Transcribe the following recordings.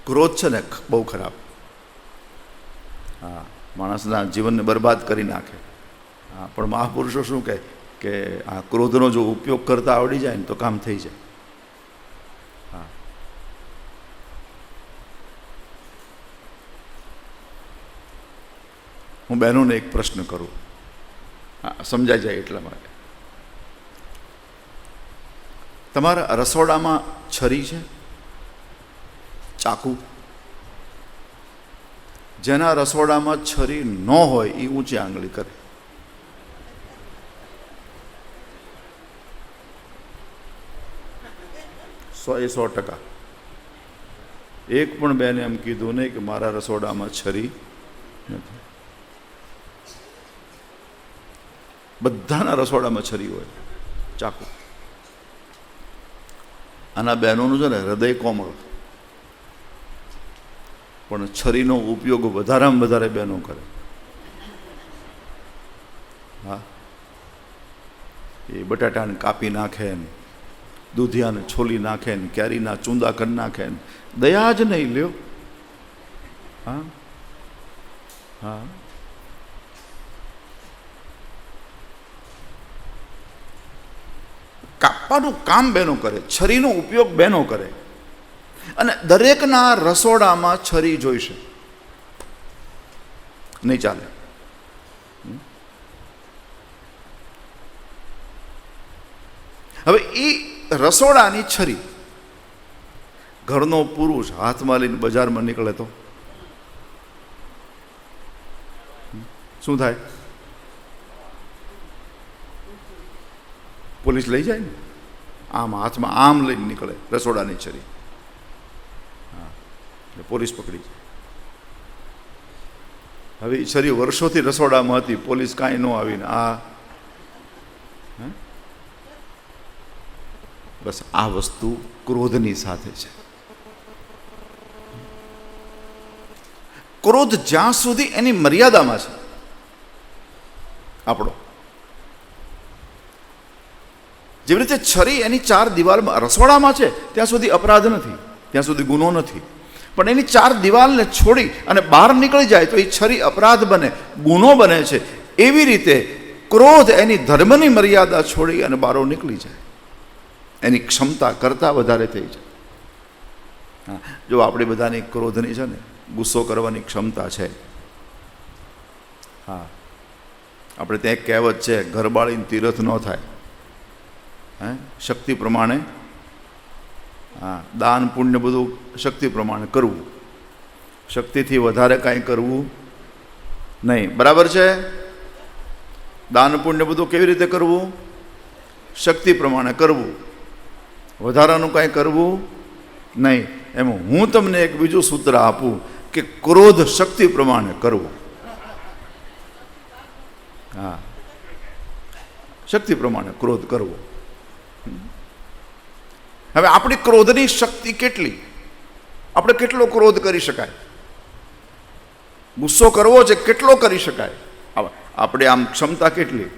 ક્રોધ છે ને બહુ ખરાબ. હા, માણસના જીવનને બરબાદ કરી નાખે. હા, પણ મહાપુરુષો શું કહે કે આ ક્રોધનો જો ઉપયોગ કરતા આવડી જાય ને તો કામ થઈ જાય. હા, હું બહેનોને એક પ્રશ્ન કરું, હા, સમજાઈ જાય એટલા માટે. તમારા રસોડામાં છરી છે, ચાકુ? જેના રસોડામાં છરી ન હોય એ ઊંચી આંગળી કરે. એ 100%. એક પણ બેને એમ કીધું નહીં કે મારા રસોડામાં છરી નથી. બધાના રસોડામાં છરી હોય, ચાકુ. આના બહેનોનું છે ને હૃદય કોમળ, પણ છરીનો ઉપયોગ વધારેમાં વધારે બહેનો કરે. હા, એ બટાટાને કાપી નાખે ને, દૂધિયાને છોલી નાખે ને, કેરીના ચૂંદા કરી નાખે ને, દયા જ નહીં લ્યો. હા હા, કાપવાનું કામ બહેનો કરે, છરીનો ઉપયોગ બહેનો કરે. અને દરેકના રસોડામાં છરી જોઈશે, નહીં ચાલે. હવે એ રસોડાની છરી ઘરનો પુરુષ હાથમાં લઈને બજારમાં નીકળે તો શું થાય? પોલીસ લઈ જાય ને. આમ હાથમાં આમ લઈને નીકળે રસોડાની છરી, હા, પોલીસ પકડી જાય. હવે એ છરી વર્ષોથી રસોડામાં હતી, પોલીસ કાંઈ ન આવીને બસ આ વસ્તુ ક્રોધની સાથે છે. ક્રોધ જ્યાં સુધી એની મર્યાદામાં છે આપણો, જેવી રીતે છરી એની 4 દિવાલમાં રસોડામાં છે ત્યાં સુધી અપરાધ નથી, ત્યાં સુધી ગુનો નથી. પણ એની 4 દિવાલને છોડી અને બહાર નીકળી જાય તો એ છરી અપરાધ બને, ગુનો બને છે. એવી રીતે ક્રોધ એની ધર્મની મર્યાદા છોડી અને બહાર નીકળી જાય, એની ક્ષમતા કરતાં વધારે થઈ જાય. હા, જો આપણી બધાની ક્રોધની છે ને ગુસ્સો કરવાની ક્ષમતા છે. હા, આપણે ત્યાં એક કહેવત છે, ઘર બાળીને તીરથ ન થાય. હે, શક્તિ પ્રમાણે, હા, દાન પુણ્ય બધું શક્તિ પ્રમાણે કરવું, શક્તિથી વધારે કાંઈ કરવું નહીં. બરાબર છે? દાન પુણ્ય બધું કેવી રીતે કરવું? શક્તિ પ્રમાણે કરવું, વધારાનું કાંઈ કરવું નહીં. એમાં હું તમને એક બીજું સૂત્ર આપું કે ક્રોધ શક્તિ પ્રમાણે કરવો. હા, શક્તિ પ્રમાણે ક્રોધ કરવો. હવે આપણી ક્રોધની શક્તિ કેટલી? આપણે કેટલો ક્રોધ કરી શકાય? ગુસ્સો કરવો છે કેટલો કરી શકાય? આપણે આમ ક્ષમતા કેટલી?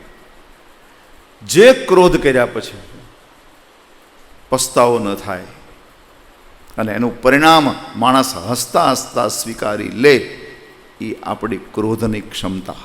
જે ક્રોધ કર્યા પછી પસ્તાવો ન થાય અને એનું પરિણામ માણસ હસતા હસતા સ્વીકારી લે, એ આપણી ક્રોધની ક્ષમતા.